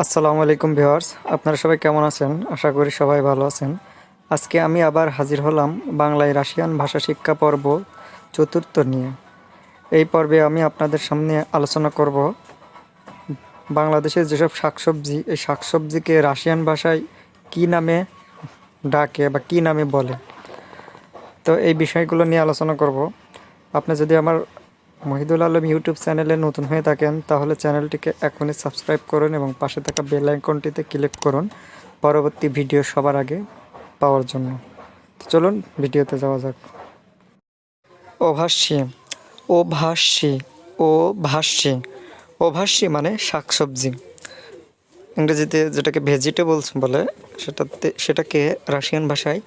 আসসালামু আলাইকুম ভিউয়ার্স, আপনারা সবাই কেমন আছেন? আশা করি সবাই ভালো আছেন। আজকে আমি আবার হাজির হলাম বাংলায় রাশিয়ান ভাষা শিক্ষা পর্ব চতুর্থ নিয়ে। এই পর্বে আমি আপনাদের সামনে আলোচনা করব বাংলাদেশের যেসব শাকসবজি, এই শাকসবজিকে রাশিয়ান ভাষায় কী নামে ডাকে বা কী নামে বলে। তো এই বিষয়গুলো নিয়ে আলোচনা করব। আপনি যদি আমার মহিদুল আলম ইউটিউব চ্যানেলে নতুন হয়ে থাকেন তাহলে চ্যানেলটিকে এখনই সাবস্ক্রাইব করুন এবং পাশে থাকা বেল আইকনটিতে ক্লিক করুন পরবর্তী ভিডিও সবার আগে পাওয়ার জন্য। তো চলুন ভিডিওতে যাওয়া যাক। ওভাসী, ওভাসী, ওভাসী, ওভাসী মানে শাকসবজি। ইংরেজিতে যেটাকে ভেজিটেবলস বলে সেটাকে রাশিয়ান ভাষায়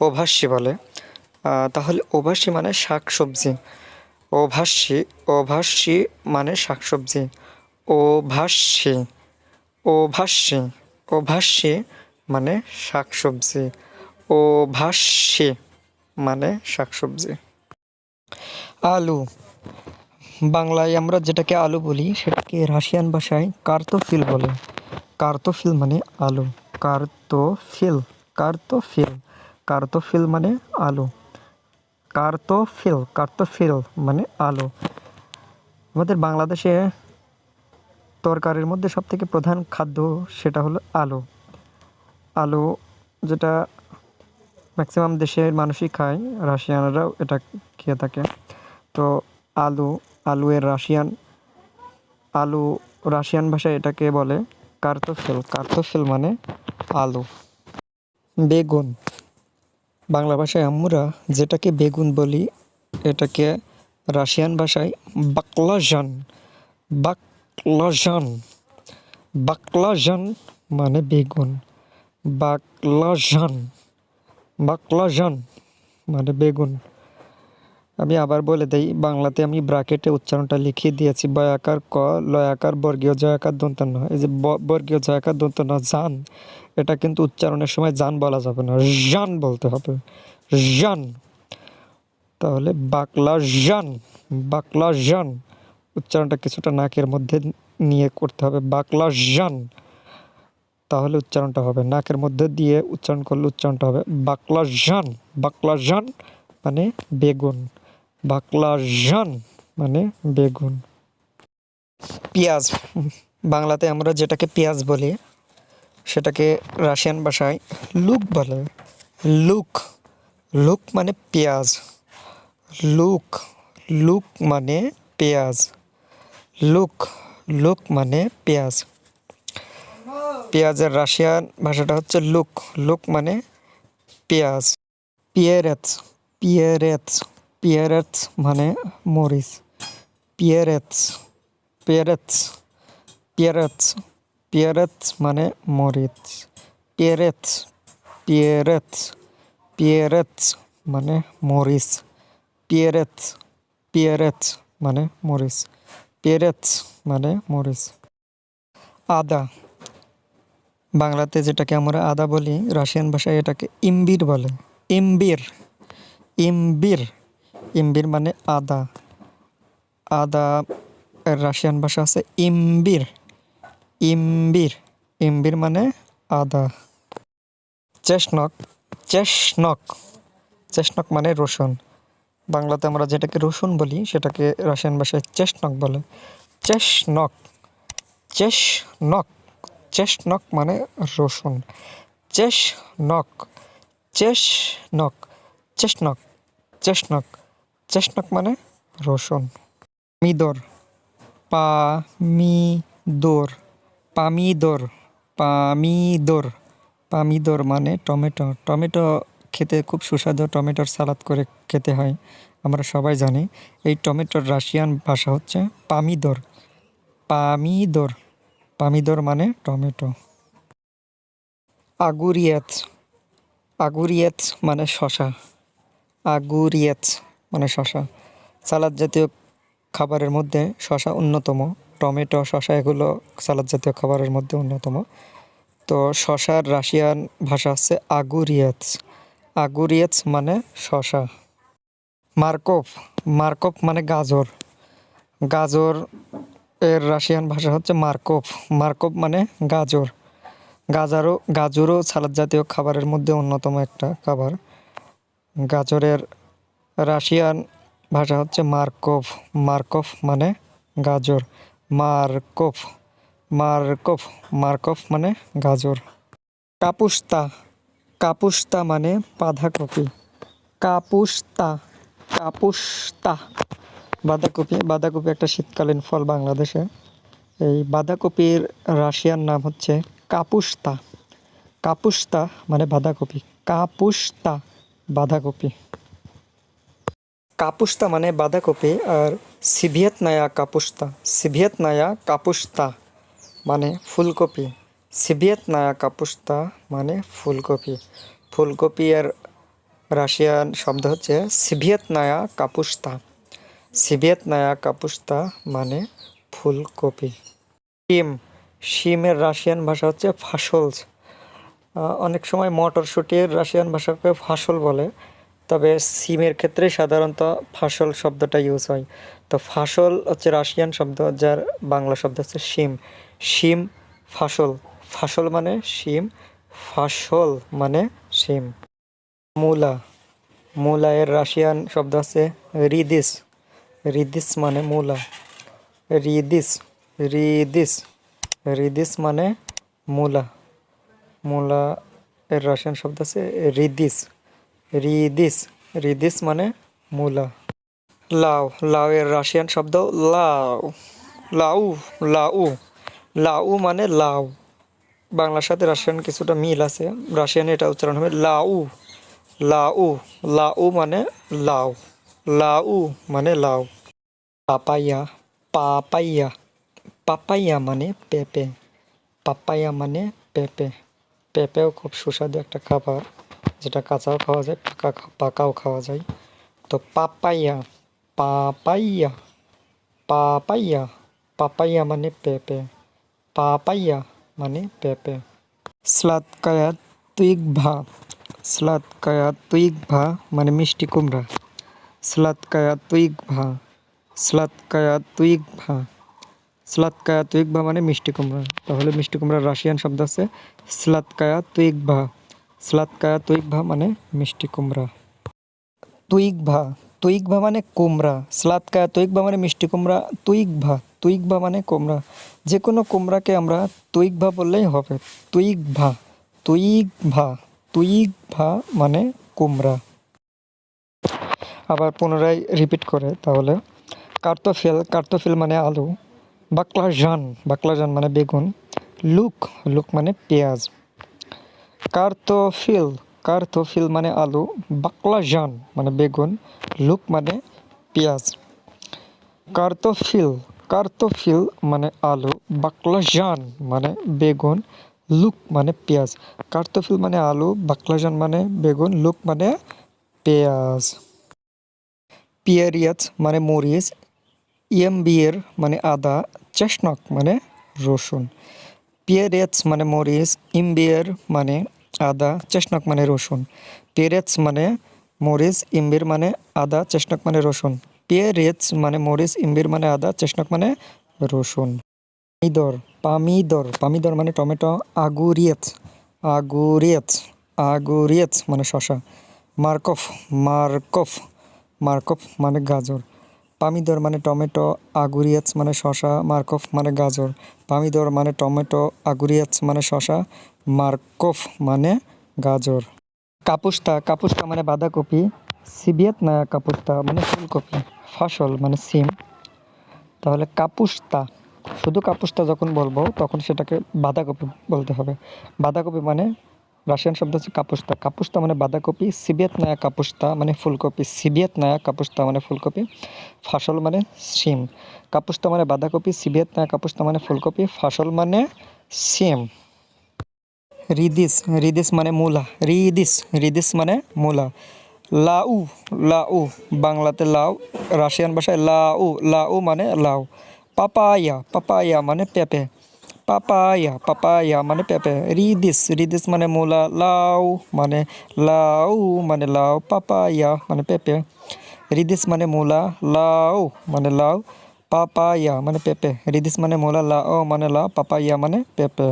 ওভাসী বলে। তাহলে ওভাসী মানে শাকসবজি। ওভাসী, ওভাসী মানে শাকসবজি। ওভাসী, ওভাসী, ওভাসী মানে শাকসবজি। ওভাসী মানে শাকসবজি। আলু, বাংলায় আমরা যেটাকে আলু বলি সেটাকে রাশিয়ান ভাষায় কার্তোফিল বলে। কার্তোফিল মানে আলু। কার্তোফিল, কার্তোফিল, কার্তোফিল মানে আলু। কার্তোফিল, কার্তোফিল মানে আলু। আমাদের বাংলাদেশে তরকারির মধ্যে সবথেকে প্রধান খাদ্য সেটা হলো আলু। আলু যেটা ম্যাক্সিমাম দেশের মানুষই খায়, রাশিয়ানরাও এটা খেয়ে থাকে। তো আলু, আলু রাশিয়ান ভাষায় এটাকে বলে কার্তোফিল। কার্তোফিল মানে আলু। বেগুন, বাংলা ভাষায় আমরা যেটাকে বেগুন বলি এটাকে রাশিয়ান ভাষায় বাকলাজান। বাকলাজান, বাকলাজান মানে বেগুন। বাকলাজান, বাকলাজান মানে বেগুন। আমি আবার বলে দেই, বাংলাতে আমি ব্র্যাকেটে উচ্চারণটা লিখিয়ে দিয়েছি। বয়াকার ক, লয়াকার বর্গীয় জয়াকার দন্ত ন। এই যে বর্গীয় জয়াকার দন্ত ন জান, এটা কিন্তু উচ্চারণের সময় জান বলা যাবে না, জান বলতে হবে। জান। তাহলে বাকলাজান, বাকলাজান উচ্চারণটা কিছুটা নাকের মধ্যে নিয়ে করতে হবে। বাকলাজান, তাহলে উচ্চারণটা হবে। নাকের মধ্যে দিয়ে উচ্চারণ করলে উচ্চারণটা হবে বাকলাজান। বাকলাজান মানে বেগুন। বাকলাজান মানে বেগুন। পেঁয়াজ, বাংলাতে আমরা যেটাকে পেঁয়াজ বলি সেটাকে রাশিয়ান ভাষায় লুক বলে। লুক, লুক মানে পেঁয়াজ। লুক, লুক মানে পেঁয়াজ। লুক, লুক মানে পেঁয়াজ। পেঁয়াজের রাশিয়ান ভাষাটা হচ্ছে লুক। লুক মানে পেঁয়াজ। পিয়েরেৎস, পিয়েরেৎস, পিয়েরেৎস মানে মরিচ। পিয়েরেৎস, পিয়েরেৎস, পিয়েরেৎস, পিয়েরেৎস মানে মরিচ। পিয়েরেৎস, পিয়েরেৎস, পিয়েরেৎস মানে মরিচ। পিয়েরেৎস, পিয়েরেৎস মানে মরিচ। পিয়েরেৎস মানে মরিচ। আদা, বাংলাতে যেটাকে আমরা আদা বলি রাশিয়ান ভাষায় এটাকে ইম্বির বলে। ইম্বির, ইম্বির, ইম্বির মানে আদা। আদা এর রাশিয়ান ভাষা আছে ইম্বির। ইম্বির, ইম্বির মানে আদা। চেশনক, চেশনক, চেশনক মানে রসুন। বাংলাতে আমরা যেটাকে রসুন বলি সেটাকে রাশিয়ান ভাষায় চেশনক বলে। চেশনক, চেশনক, চেশনক মানে রসুন। চেশনক, চেশনক, চেশনক, চেশনক, চেশনক মানে রসুন। মিদর, পামিদর, পামিদর, পামিদর, পামিদর মানে টমেটো। টমেটো খেতে খুব সুস্বাদু, টমেটোর সালাদ করে খেতে হয়, আমরা সবাই জানি। এই টমেটোর রাশিয়ান ভাষা হচ্ছে পামিদর। পামিদর, পামিদর মানে টমেটো। আগুরিয়াত, আগুরিয়াত মানে শশা। আগুরিয়াত মানে শশা। সালাদ জাতীয় খাবারের মধ্যে শশা অন্যতম। টমেটো, শশা এগুলো সালাদ জাতীয় খাবারের মধ্যে অন্যতম। তো শশার রাশিয়ান ভাষা হচ্ছে আগুরিয়াতস। আগুরিয়াতস মানে শশা। মার্কভ, মার্কভ মানে গাজর। গাজর এর রাশিয়ান ভাষা হচ্ছে মার্কভ। মার্কভ মানে গাজর। গাজরও সালাদ জাতীয় খাবারের মধ্যে অন্যতম একটা খাবার। গাজরের রাশিয়ান ভাষা হচ্ছে মার্কভ। মার্কভ মানে গাজর। মার্কভ, মার্কভ, মার্কভ মানে গাজর। কাপুস্তা, কাপুস্তা মানে বাঁধাকপি। কাপুস্তা, কাপুস্তা বাঁধাকপি। বাঁধাকপি একটা শীতকালীন ফল বাংলাদেশে। এই বাঁধাকপির রাশিয়ান নাম হচ্ছে কাপুস্তা। কাপুস্তা মানে বাঁধাকপি। কাপুস্তা বাঁধাকপি। কাপুস্তা মানে বাঁধাকপি। আর সিভিয়েতনায়া কাপুস্তা, সিভিয়েতনায়া কাপুস্তা মানে ফুলকপি। সিভিয়েতনায়া কাপুস্তা মানে ফুলকপি। ফুলকপি এর রাশিয়ান শব্দ হচ্ছে সিভিয়েতনায়া কাপুস্তা। সিভিয়েতনায়া কাপুস্তা মানে ফুলকপি। শিম, শিমের রাশিয়ান ভাষা হচ্ছে ফাসলস। অনেক সময় মটরশুঁটির রাশিয়ান ভাষাকে ফাসল বলে, তবে সিমের ক্ষেত্রে সাধারণত ফাসল শব্দটা ইউজ হয়। তো ফাসল হচ্ছে রাশিয়ান শব্দ, যার বাংলা শব্দ হচ্ছে শিম। শিম, ফাসল। ফাসল মানে শিম, ফাসল মানে শিম। মূলা, মূলা এর রাশিয়ান শব্দ আছে রিদিস। রিদিস মানে মূলা। রিদিস, রিদিস, রিদিস মানে মূলা। মূলা এর রাশিয়ান শব্দ আছে রিদিস। রিদিস, রিদিস মানে মূলা। লাউ, লাউ এর রাশিয়ান শব্দ লাউ। লাউ, লাউ, লাউ মানে লাউ। বাংলার সাথে রাশিয়ান কিছুটা মিল আছে। রাশিয়ানে এটা উচ্চারণ হবে লাউ। লাউ, লাউ মানে লাউ। লাউ মানে লাউ। পাপাইয়া, পাপাইয়া, পাপাইয়া মানে পেঁপে। পাপাইয়া মানে পেঁপে। পেঁপেও খুব সুস্বাদু একটা খাবার, যেটা কাঁচাও খাওয়া যায়, পাকাও খাওয়া যায়। তো পাপাইয়া, পাপাইয়া, পাপাইয়া, পাপাইয়া মানে পেঁপে। পাপাইয়া মানে পেঁপে। স্লাদকায়া তুইগভা, স্লাদকায়া তুইগভা মানে মিষ্টি কুমড়া। স্লাদকায়া তুইগভা, স্লাদকায়া তুইগভা, স্লাদকায়া তুইগভা মানে মিষ্টি কুমড়া। তাহলে মিষ্টি কুমড়ার রাশিয়ান শব্দ আছে স্লাদকায়া তুইগভা। স্লাদকায়া তুইগভা মানে মিষ্টি কুমড়া। তুইগভা, তুইগভা মানে কুমড়া। স্লাদকায়া তুইগভা মানে মিষ্টি কুমড়া। তুইগভা, তুইগভা মানে কুমড়া। যে কোনো কুমড়াকে আমরা তুইগভা বললেই হবে। তুইগভা, তুইগভা, তুইগভা মানে কুমড়া। আবার পুনরায় রিপিট করে তাহলে, কার্তোফেল, কার্তোফেল মানে আলু। বাকলাজান, বাকলাজান মানে বেগুন। লুক, লুক মানে পেঁয়াজ। কার্তোফিল, কার্তোফিল মানে আলু। বাকলাজান মানে বেগুন। লুক মানে পেঁয়াজ। কার্তোফিল, কার্তোফিল মানে আলু। বাকলাজান মানে বেগুন। লুক মানে পেঁয়াজ। কার্তোফিল মানে আলু, বাকলাজান মানে বেগুন, লুক মানে পেঁয়াজ। পিয়ারিয়াজ মানে মরিচ। ইয়েমবিয়ের মানে আদা। চেস্টনক মানে রসুন। পিয়ারেজ মানে মরিচ, ইমবিয়ের মানে আদা, চেস্টনক মানে রসুন। পিয়ারেজ মানে মরিচ, ইমবির মানে আদা, চেস্টনক মানে রসুন। পিয়ারেজ মানে মরিচ, ইমবির মানে আদা, চেস্টনক মানে রসুন। পামিদর, পামিদর, পামিদর মানে টমেটো। আগুরিয়েত, আগুরিয়েত, আগুরিয়েত মানে শশা। মার্কভ, মার্কভ, মার্কভ মানে গাজর। পামিদর মানে টমেটো, আগুরিয়াচ মানে শশা, মার্কভ মানে গাজর। পামিদর মানে টমেটো, আগুরিয়াচ মানে শশা, মার্কভ মানে গাজর। কাপুস্তা, কাপুস্তা মানে বাঁধাকপি। সিভিয়েতনায়া কাপুস্তা মানে ফুলকপি। ফাসল মানে সিম। তাহলে কাপুস্তা, শুধু কাপুস্তা যখন বলবো তখন সেটাকে বাঁধাকপি বলতে হবে। বাঁধাকপি মানে রাশিয়ান শব্দ হচ্ছে কাপুস্তা। কাপুস্তা মানে বাঁধাকপি। সিভিয়েতনায়া কাপুস্তা মানে ফুলকপি। সিভিয়েতনায়া কাপুস্তা মানে ফুলকপি। ফাসল মানে সিম। কাপুস্তা মানে বাঁধাকপি, সিভিয়েতনায়া কাপুস্তা মানে ফুলকপি, ফাসল মানে সিম। রিদিস, রিদিস মানে মূলা। রিদিস, রিদিস মানে মূলা। লাউ, লাউ বাংলাতে লাউ, রাশিয়ান ভাষায় লাউ, লাউ মানে লাউ। পাপায়া, পাপায়া মানে পেঁপে। পাপায়া, পাপায়া মানে পেঁপে। রিদিস, রিদিস মানে মূলা। লাউ মানে লাউ মানে লাউ। পাপায়া মানে পেঁপে। রিদিস মানে মূলা। লাউ মানে লাউ। পাপায়া মানে পেঁপে, রিদিস মানে মোলা, লা ও মানে লা, পাপায়া মানে পেঁপে।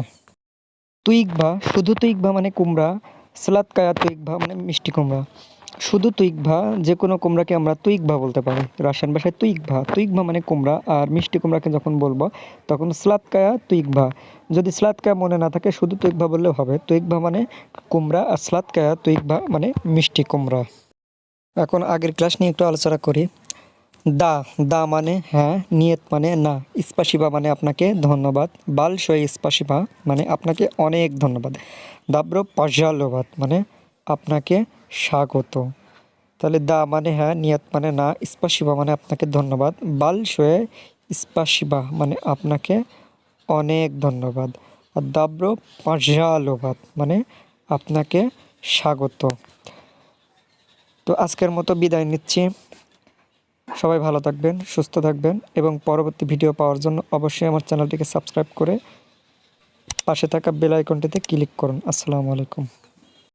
তুইকভা, শুধু তুইকভা মানে কুমড়া, স্লাদকায়া তুইকভা মানে মিষ্টি কুমড়া। শুধু তুইকভা যে কোনো কুমড়াকে আমরা তুইকভা বলতে পারি, রাশিয়ান ভাষায় তুইকভা। তুইকভা মানে কুমড়া, আর মিষ্টি কুমড়াকে যখন বলবো তখন স্লাদকায়া তুইকভা। যদি স্লাদকায়া মনে না থাকে শুধু তুইকভা বললেও হবে। তুইকভা মানে কুমড়া, আর স্লাদকায়া তুইকভা মানে মিষ্টি কুমড়া। এখন আগের ক্লাস নিয়ে একটু আলোচনা করি। দা, দা মানে হ্যাঁ, নিয়ত মানে না, স্পাসিবা মানে আপনাকে ধন্যবাদ, বালশয় স্পাসিবা মানে আপনাকে অনেক ধন্যবাদ, দাব্রো পাজালোবাদ মানে আপনাকে স্বাগত। তাহলে দা মানে হ্যাঁ, নিয়ত মানে না, স্পাসিবা মানে আপনাকে ধন্যবাদ, বালশয়ে স্পাসিবা মানে আপনাকে অনেক ধন্যবাদ, আর দাব্রো পাজালোবাদ মানে আপনাকে স্বাগত। তো আজকের মতো বিদায় নিচ্ছি। সবাই ভালো থাকবেন, সুস্থ থাকবেন এবং পরবর্তী ভিডিও পাওয়ার জন্য অবশ্যই আমার চ্যানেলটিকে সাবস্ক্রাইব করে পাশে থাকা বেল আইকনটিতে ক্লিক করুন। আসসালামু আলাইকুম।